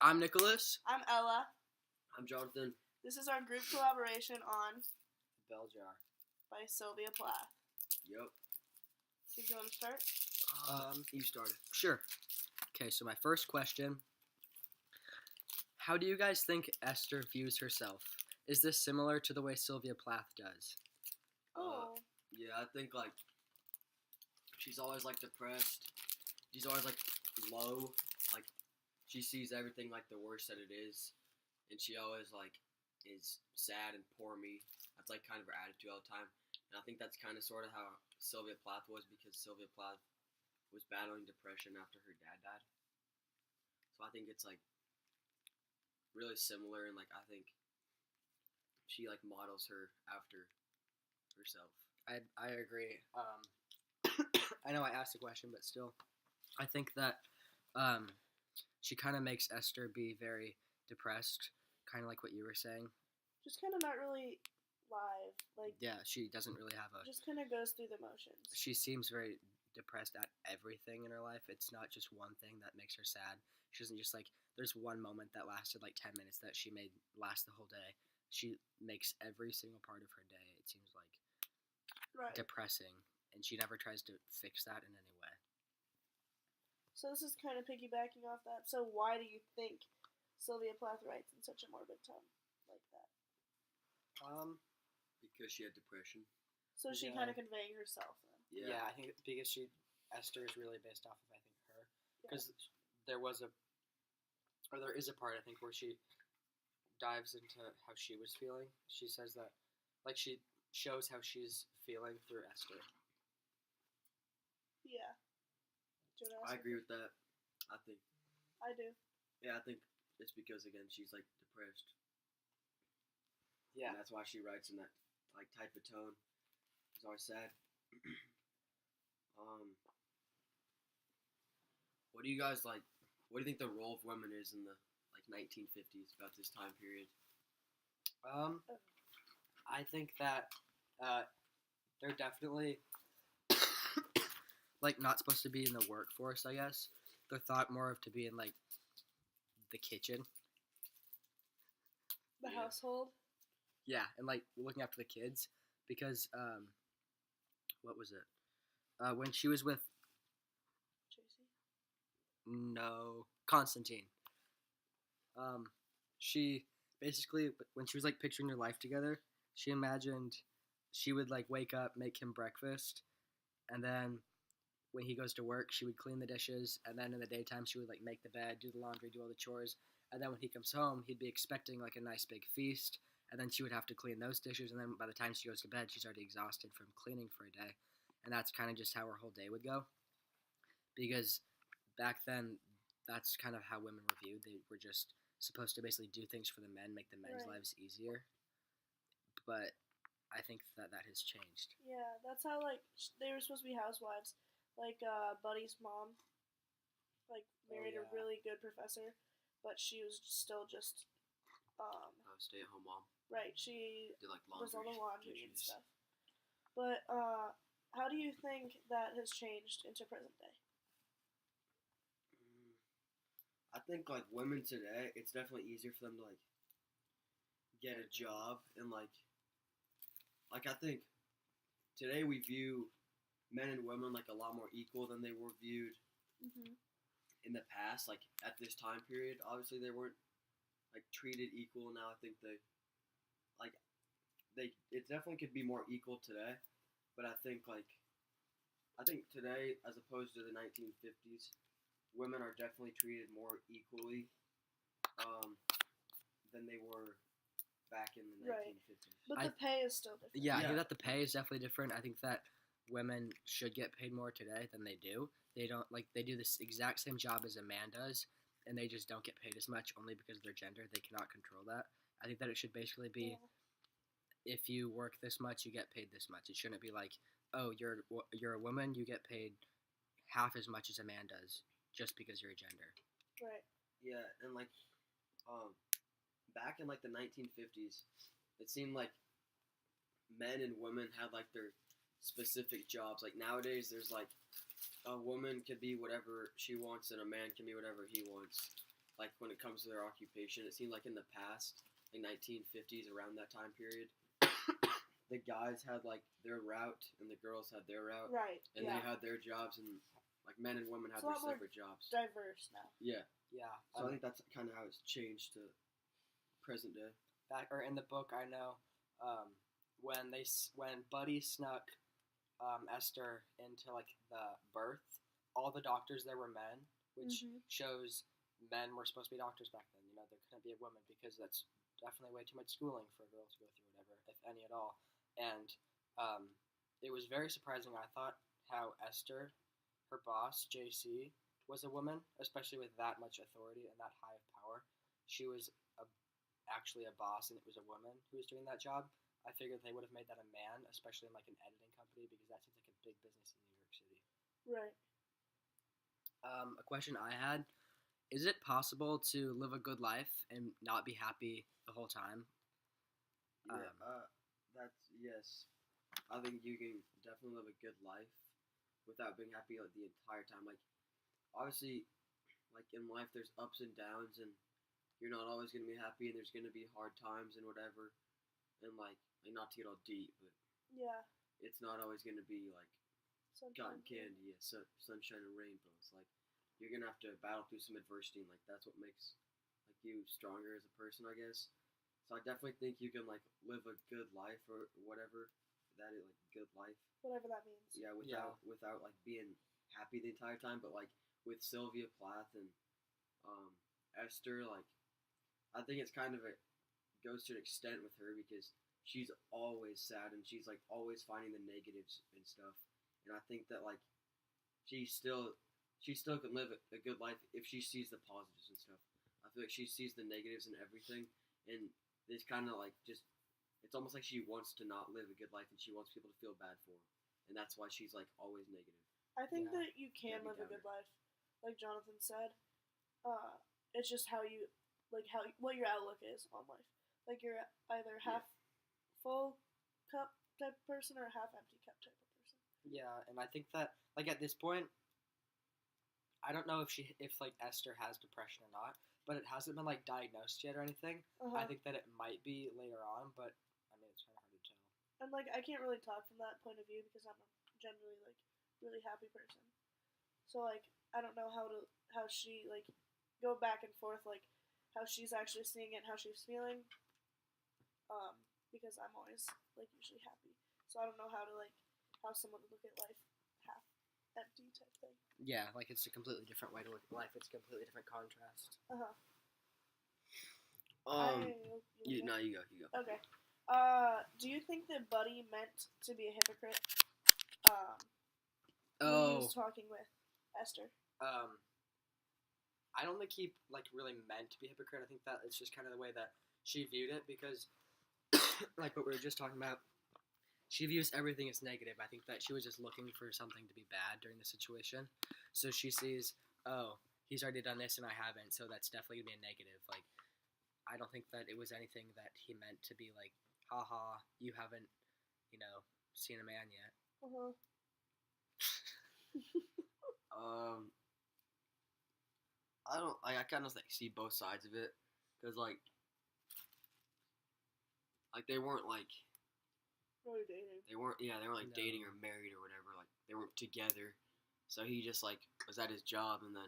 I'm Nicholas. I'm Ella. I'm Jonathan. This is our group collaboration on Bell jar. by Sylvia Plath. Yep. Do you want to start? You started. Sure. Okay, so my first question. How do you guys think Esther views herself? Is this similar to the way Sylvia Plath does? Oh. Yeah, I think she's always depressed. She's always low. She sees everything the worst that it is, and she always is sad and poor me. That's kind of her attitude all the time. And I think that's kind of sort of how Sylvia Plath was, because Sylvia Plath was battling depression after her dad died. So I think it's really similar, and I think she models her after herself. I agree. I know I asked the question, but still, I think that she kind of makes Esther be very depressed, kind of like what you were saying. Just kind of not really live. Yeah, she doesn't really have a... Just kind of goes through the motions. She seems very depressed at everything in her life. It's not just one thing that makes her sad. She doesn't just there's one moment that lasted 10 minutes that she made last the whole day. She makes every single part of her day, it seems right. depressing, and she never tries to fix that in any way. So this is kind of piggybacking off that. So why do you think Sylvia Plath writes in such a morbid tone like that? Because she had depression. So she Yeah. kind of conveying herself then. Yeah, I think because Esther is really based off of, I think, her. Because there is a part, I think, where she dives into how she was feeling. She says that, she shows how she's feeling through Esther. Yeah. Do you want to I ask agree me? with that. I think. I do. Yeah, I think it's because, again, she's depressed. Yeah. And that's why she writes in that type of tone. She's always sad. What do you guys what do you think the role of women is in the 1950s, about this time period? I think that they're definitely not supposed to be in the workforce, I guess. They're thought more of to be in the kitchen. The household. Yeah, and looking after the kids, because what was it? When she was with Constantine. She basically, when she was picturing their life together, she imagined she would wake up, make him breakfast, and then when he goes to work, she would clean the dishes, and then in the daytime she would make the bed, do the laundry, do all the chores, and then when he comes home, he'd be expecting a nice big feast, and then she would have to clean those dishes, and then by the time she goes to bed, she's already exhausted from cleaning for a day, and that's kind of just how her whole day would go, because back then, that's kind of how women were viewed. They were just supposed to basically do things for the men, make the men's lives easier, but I think that has changed. Yeah, that's how they were supposed to be housewives. Buddy's mom, married a really good professor, but she was still just Stay-at-home mom. Right, she Did was all the laundry and dishes. stuff. But how do you think that has changed into present day? I think women today, it's definitely easier for them to get a job, and I think today we view men and women a lot more equal than they were viewed in the past. At this time period, obviously they weren't treated equal. Now I think it definitely could be more equal today, but I think today, as opposed to the 1950s, women are definitely treated more equally than they were back in the 1950s. But the pay is still different. Yeah, I think that the pay is definitely different. I think that women should get paid more today than they do. They don't they do this exact same job as a man does, and they just don't get paid as much only because of their gender. They cannot control that. I think that it should basically be, if you work this much, you get paid this much. It shouldn't be oh, you're a woman, you get paid half as much as a man does just because you're a gender. Right. Yeah, and back in the 1950s, it seemed men and women had their specific jobs. Nowadays, there's a woman can be whatever she wants and a man can be whatever he wants. like when it comes to their occupation, it seemed like in the past, like 1950s, around that time period, the guys had like their route and the girls had their route, Right. and yeah. they had their jobs, and like men and women had It's a their lot more separate jobs. diverse now. Yeah, Yeah. so I think that's kind of how it's changed to present day. Back or in the book, I know when Buddy snuck Esther into like the birth, all the doctors there were men, which Mhm. shows men were supposed to be doctors back then. You know, there couldn't be a woman because that's definitely way too much schooling for a girl to go through, whatever, if any at all. And it was very surprising. I thought how Esther, her boss JC, was a woman, especially with that much authority and that high of power. She was actually a boss, and it was a woman who was doing that job. I figured they would have made that a man, especially in like an editing company, because that seems like a big business in New York City. Right. A question I had: is it possible to live a good life and not be happy the whole time? Yeah, that's yes. I think you can definitely live a good life without being happy like the entire time. Like obviously, like in life, there's ups and downs, and you're not always gonna be happy, and there's gonna be hard times and whatever. And like not to get all deep, but Yeah. it's not always gonna be like cotton Sunshine. candy, sunshine and rainbows. Like you're gonna have to battle through some adversity, and like that's what makes like you stronger as a person, I guess. So I definitely think you can like live a good life or whatever that is, like good life. Whatever that means. Yeah, without like being happy the entire time, but like with Sylvia Plath and Esther, like I think it's kind of a goes to an extent with her because she's always sad and she's like always finding the negatives and stuff. And I think that like she still can live a good life if she sees the positives and stuff. I feel like she sees the negatives and everything, and it's kind of like just it's almost like she wants to not live a good life and she wants people to feel bad for her, and that's why she's like always negative. I think Yeah. that you can Debbie live a good Downer. life, like Jonathan said. It's just how you what your outlook is on life. Like you're either half full cup type of person or half empty cup type of person. Yeah, and I think that like at this point, I don't know if like Esther has depression or not, but it hasn't been like diagnosed yet or anything. I think that it might be later on, but I mean it's kind of hard to tell. And like I can't really talk from that point of view because I'm a generally like really happy person. So like I don't know how she like go back and forth like how she's actually seeing it, and how she's feeling. Because I'm always like usually happy. So I don't know how someone would look at life half empty type thing. Yeah, like it's a completely different way to look at life. It's a completely different contrast. You go. Okay. Do you think that Buddy meant to be a hypocrite? When he was talking with Esther. I don't think he like really meant to be a hypocrite. I think that it's just kind of the way that she viewed it because, like what we were just talking about, she views everything as negative. I think that she was just looking for something to be bad during the situation. So she sees, oh, he's already done this and I haven't, so that's definitely gonna be a negative. Like, I don't think that it was anything that he meant to be like, haha, you haven't, seen a man yet. I don't. I kind of like see both sides of it, because like they weren't like Really dating. they weren't like No. dating or married or whatever. Like they weren't together, so he just like was at his job, and then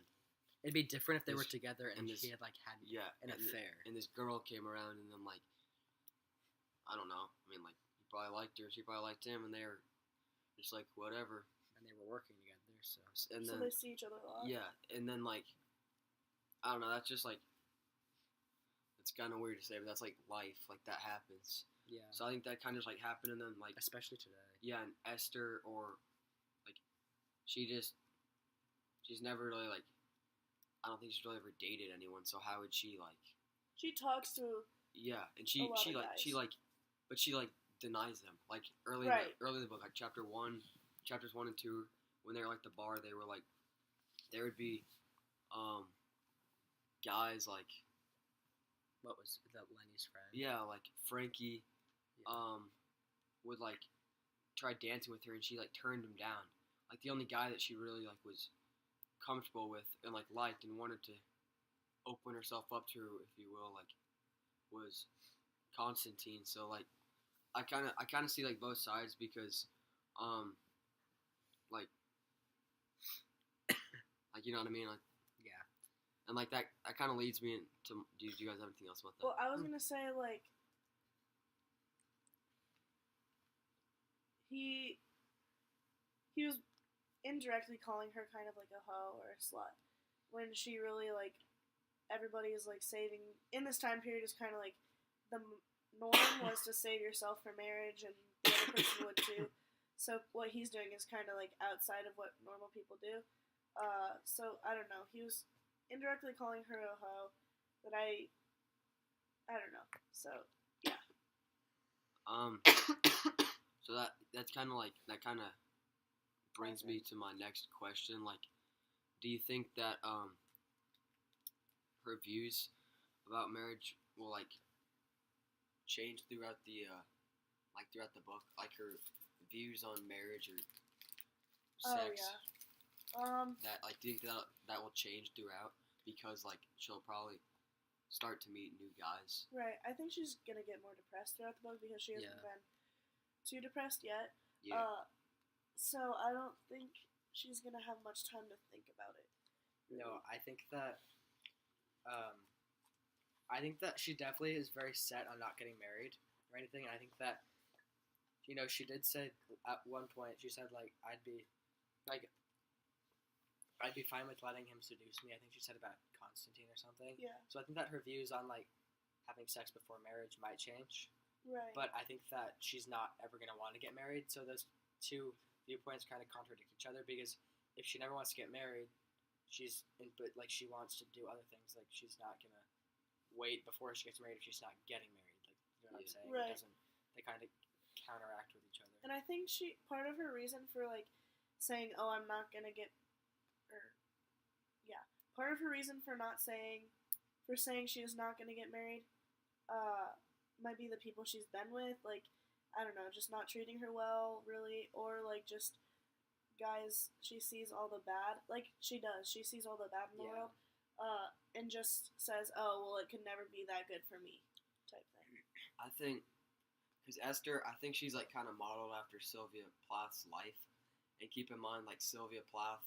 It'd be different if they were This- together and and this- he had like had yeah, an and affair. and this girl came around, and then like I don't know. I mean, like he probably liked her, she probably liked him, and they were just like whatever. And they were working together, so And So then they see each other a lot. yeah, and then like I don't know. That's just like it's kind of weird to say, but that's like life. Like that happens. yeah, So I think that kind of like happened, and then like especially today. yeah, and Esther or like she's never really like I don't think she's really ever dated anyone. So how would she like She talks to yeah? And A she lot of like she guys. like but she like denies them like early Right. early in the book, like chapters 1 and 2, when they were like the bar, they were like there would be guys like What was that Lenny's friend? yeah, like Frankie Yeah. would like try dancing with her, and she like turned him down. Like the only guy that she really like was comfortable with and like liked and wanted to open herself up to, if you will, like, was Constantine. So like, I kind of see like both sides because, like, like, you know what I mean, like, Yeah. and like that kind of leads me into. Do you guys have anything else about that? Well, I was gonna say like he was indirectly calling her kind of like a hoe or a slut when she really like everybody is like saving in this time period is kind of like the norm was to save yourself for marriage and the other person would too. So what he's doing is kind of like outside of what normal people do. So I don't know. He was indirectly calling her a hoe, but I don't know. So yeah. So that's kind of like that kind of brings me to my next question. Like, do you think that her views about marriage will like change throughout the throughout the book, like her views on marriage or sex? Oh yeah. That like, do you think that will change throughout because like she'll probably start to meet new guys? Right. I think she's gonna get more depressed throughout the book because she hasn't Yeah. been too depressed yet. Yeah. So I don't think she's gonna have much time to think about it. No, I think that she definitely is very set on not getting married or anything. I think that she did say at one point, she said like I'd be fine with letting him seduce me. I think she said about Constantine or something. Yeah. So I think that her views on like having sex before marriage might change. Right. But I think that she's not ever going to want to get married. So those two viewpoints kind of contradict each other because if she never wants to get married, but like she wants to do other things. Like she's not going to wait before she gets married if she's not getting married. Like, you know what I'm saying? Right. They kind of counteract with each other. And I think part of her reason for like saying, "Oh, I'm not gonna get," part of her reason for saying she is not gonna get married, might be the people she's been with, like I don't know, just not treating her well, really, or like just guys she sees all the bad, like she does, she sees all the bad in the Yeah. world, and just says, "Oh, well, it could never be that good for me," type thing. I think because Esther, I think she's like kind of modeled after Sylvia Plath's life, and keep in mind like Sylvia Plath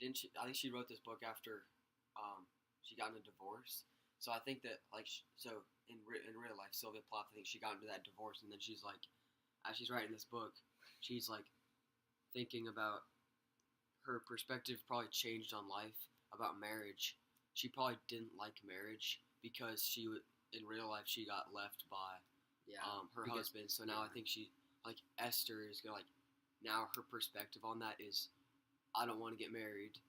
didn't she? I think she wrote this book after she got in a divorce. So I think that like so in real life, Sylvia Plath, I think she got into that divorce, and then she's like, as she's writing this book, she's like thinking about her perspective probably changed on life about marriage. She probably didn't like marriage because in real life she got left by Yeah. her because- husband. So now I yeah. think she like Esther is gonna like now her perspective on that is I don't want to get married.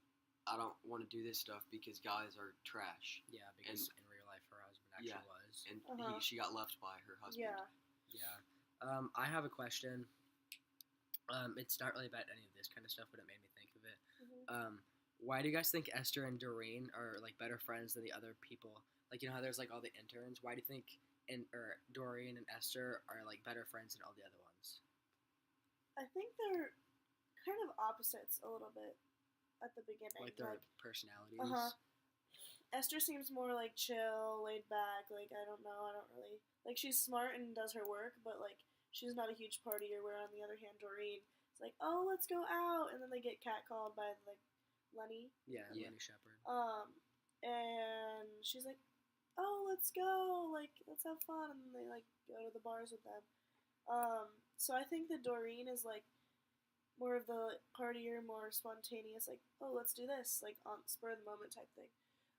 I don't want to do this stuff because guys are trash. Yeah, because in real life her husband actually Yeah. was. And Uh-huh. she got left by her husband. Yeah. Yeah. I have a question. It's not really about any of this kind of stuff, but it made me think of it. Mm-hmm. Why do you guys think Esther and Doreen are like better friends than the other people? Like, you know how there's like all the interns. Why do you think Doreen and Esther are like better friends than all the other ones? I think they're kind of opposites a little bit at the beginning. Like their personalities. Esther seems more like chill, laid back. Like I don't really like. She's smart and does her work, but like she's not a huge partier. Where on the other hand, Doreen is like, "Oh, let's go out," and then they get catcalled by like Lenny. Yeah, Yeah. Lenny Shepherd. And she's like, "Oh, let's go! Like, let's have fun," and then they like go to the bars with them. So I think that Doreen is like more of the partier, more spontaneous, like, "Oh, let's do this," like on spur of the moment type thing.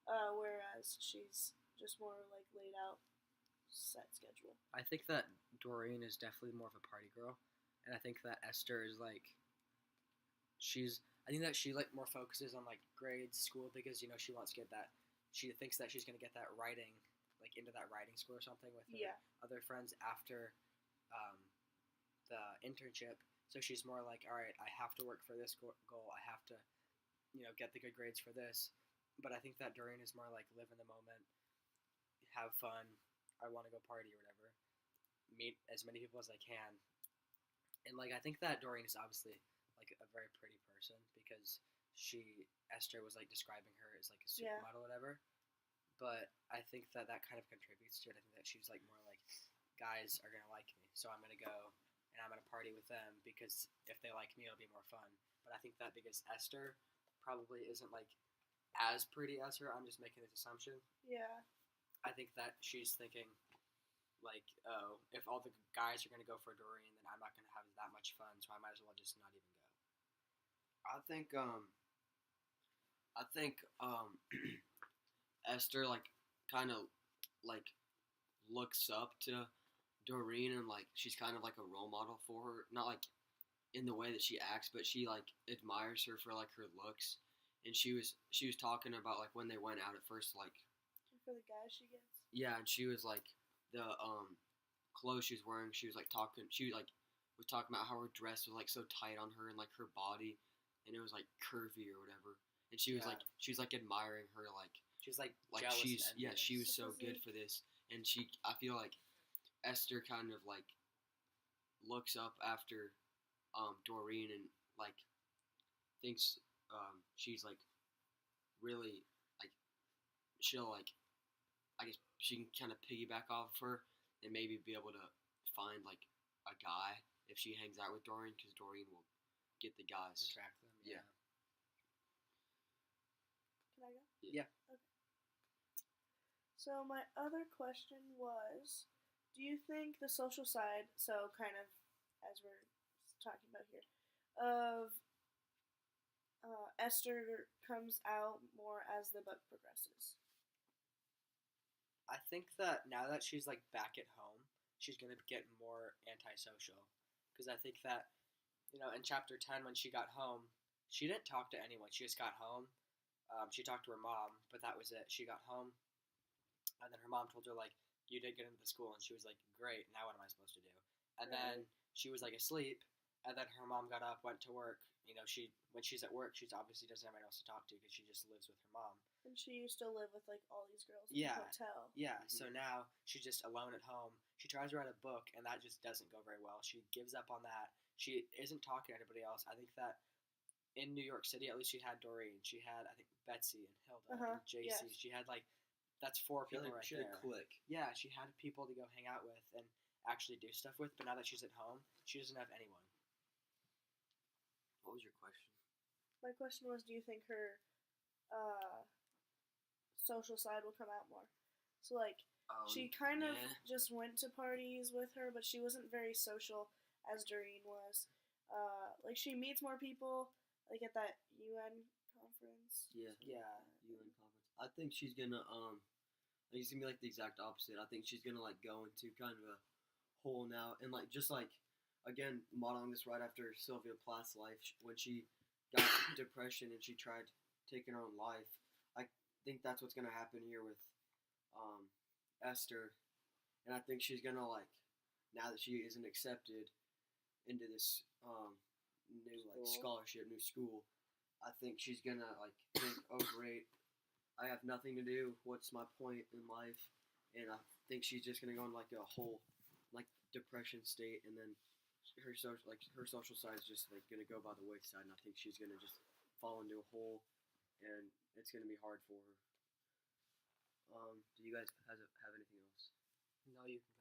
Whereas she's just more like laid out, set schedule. I think that Doreen is definitely more of a party girl, and I think that Esther is like, I think that she like more focuses on like grades, school, because she wants to get that. She thinks that she's gonna get that writing, like into that writing school or something with her other friends after the internship. So she's more like, all right, I have to work for this goal. I have to, get the good grades for this. But I think that Doreen is more like live in the moment, have fun. I want to go party or whatever. Meet as many people as I can. And like I think that Doreen is obviously like a very pretty person because Esther was like describing her as like a supermodel or whatever. but I think that kind of contributes to it. I think that she's like more like, guys are gonna like me, so I'm gonna go and I'm gonna party with them because if they like me, it'll be more fun. But I think that because Esther probably isn't like as pretty as her, I'm just making this assumption. Yeah. I think that she's thinking like, oh, if all the guys are gonna go for Doreen, then I'm not gonna have that much fun, so I might as well just not even go. I think Esther like kind of like looks up to Doreen and like she's kind of like a role model for her. Not like in the way that she acts, but she like admires her for like her looks. And she was talking about like when they went out at first, like For the guys she gets. yeah, and she was like the clothes she was wearing. She was like talking. She like was talking about how her dress was like so tight on her and like her body, and it was like curvy or whatever. And she was Yeah. like admiring her like She's like like jealous she's and envious. she was so Physique. good for this. And I feel like Esther kind of like looks up after Doreen and like thinks she's like really like she'll like I guess she can kind of piggyback off of her and maybe be able to find like a guy if she hangs out with Doreen because Doreen will get the guys. attract them. Yeah. Can I go? Yeah. Okay. So my other question was, do you think the social side, so kind of as we're talking about here, of Esther comes out more as the book progresses? I think that now that she's like back at home, she's gonna get more antisocial. Because I think that, in chapter 10 when she got home, she didn't talk to anyone. She just got home. She talked to her mom, but that was it. She got home, and then her mom told her like, "You did get into the school," and she was like, "Great. Now what am I supposed to do?" And then she was like asleep, and then her mom got up, went to work. When she's at work, she obviously doesn't have anyone else to talk to because she just lives with her mom. And she used to live with like all these girls in Yeah. the hotel. Yeah, so now she's just alone at home. She tries to write a book, and that just doesn't go very well. She gives up on that. She isn't talking to anybody else. I think that in New York City, at least she had Doreen. She had, I think, Betsy and Hilda and JC. yes. She had, like, that's four people right she there. had a click. Yeah, she had people to go hang out with and actually do stuff with, but now that she's at home, she doesn't have anyone. What was your question? My question was, do you think her social side will come out more? So like she kind of yeah. just went to parties with her, but she wasn't very social as Doreen was. Like she meets more people, like at that UN conference. Yeah. Yeah. UN conference. I think she's gonna I think it's gonna be like the exact opposite. I think she's gonna like go into kind of a hole now and like just like again modeling this right after Sylvia Plath's life when she got depression and she tried taking her own life. I think that's what's gonna happen here with Esther, and I think she's gonna like now that she isn't accepted into this new like scholarship, new school. I think she's gonna like think, oh great, I have nothing to do. What's my point in life? And I think she's just gonna go in like a whole like depression state, and then her social side is just like gonna go by the wayside, and I think she's gonna just fall into a hole, and it's gonna be hard for her. Do you guys have anything else? No, you can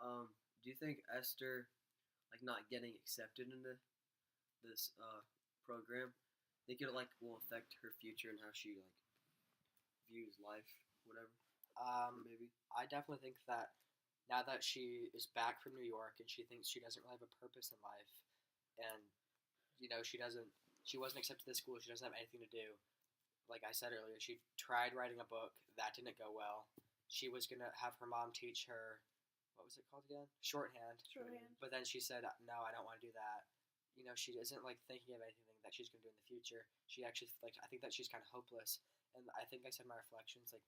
go. Do you think Esther, like not getting accepted into this program, think it like will affect her future and how she like views life, whatever? Maybe. I definitely think that now that she is back from New York and she thinks she doesn't really have a purpose in life, and she wasn't accepted to the school, she doesn't have anything to do. Like I said earlier, she tried writing a book, that didn't go well. She was gonna have her mom teach her, what was it called again? Shorthand. Shorthand. But then she said, no, I don't want to do that. She isn't like thinking of anything that she's gonna do in the future. She actually I think that she's kind of hopeless. And I think I said in my reflections, like,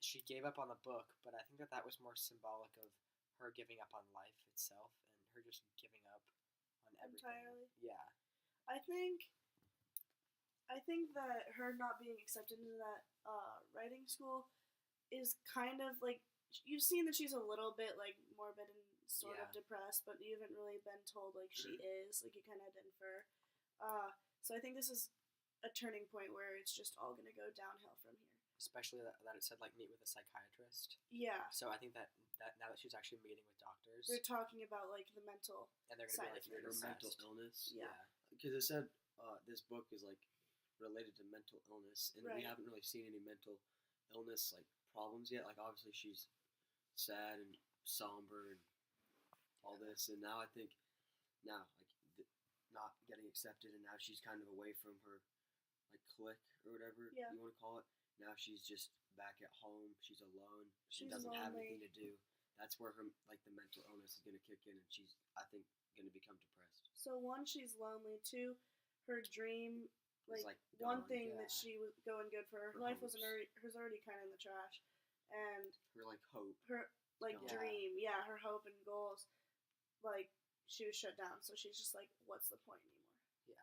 she gave up on the book, but I think that was more symbolic of her giving up on life itself and her just giving up on everything. Entirely. Yeah. I think that her not being accepted into that writing school is kind of like, you've seen that she's a little bit like morbid and sort of depressed, but you haven't really been told like she is. Like you kind of had to infer. So I think this is a turning point where it's just all gonna go downhill from here. especially that it said like meet with a psychiatrist. Yeah, So I think that now that she's actually meeting with doctors, they're talking about like the mental. and they're gonna side be of like, you're things. Her mental obsessed. illness. Yeah. Because it said this book is like related to mental illness, and we Right. haven't really seen any mental illness like problems yet. Like obviously she's sad and somber and all this, and now I think now like not getting accepted, and now she's kind of away from her like clique or whatever Yeah. you want to call it. Now she's just back at home. She's alone. She She's doesn't have lonely. anything to do. That's where her like the mental illness is gonna kick in, and she's I think gonna become depressed. So one, she's lonely. Two, her dream, It's like, like one gone. thing yeah. that she was going good for. Her Her life was hopes. already kind of in the trash, and Her like hope. her like Yeah. dream, her hope and goals, like she was shut down. So she's just like, what's the point anymore? Yeah,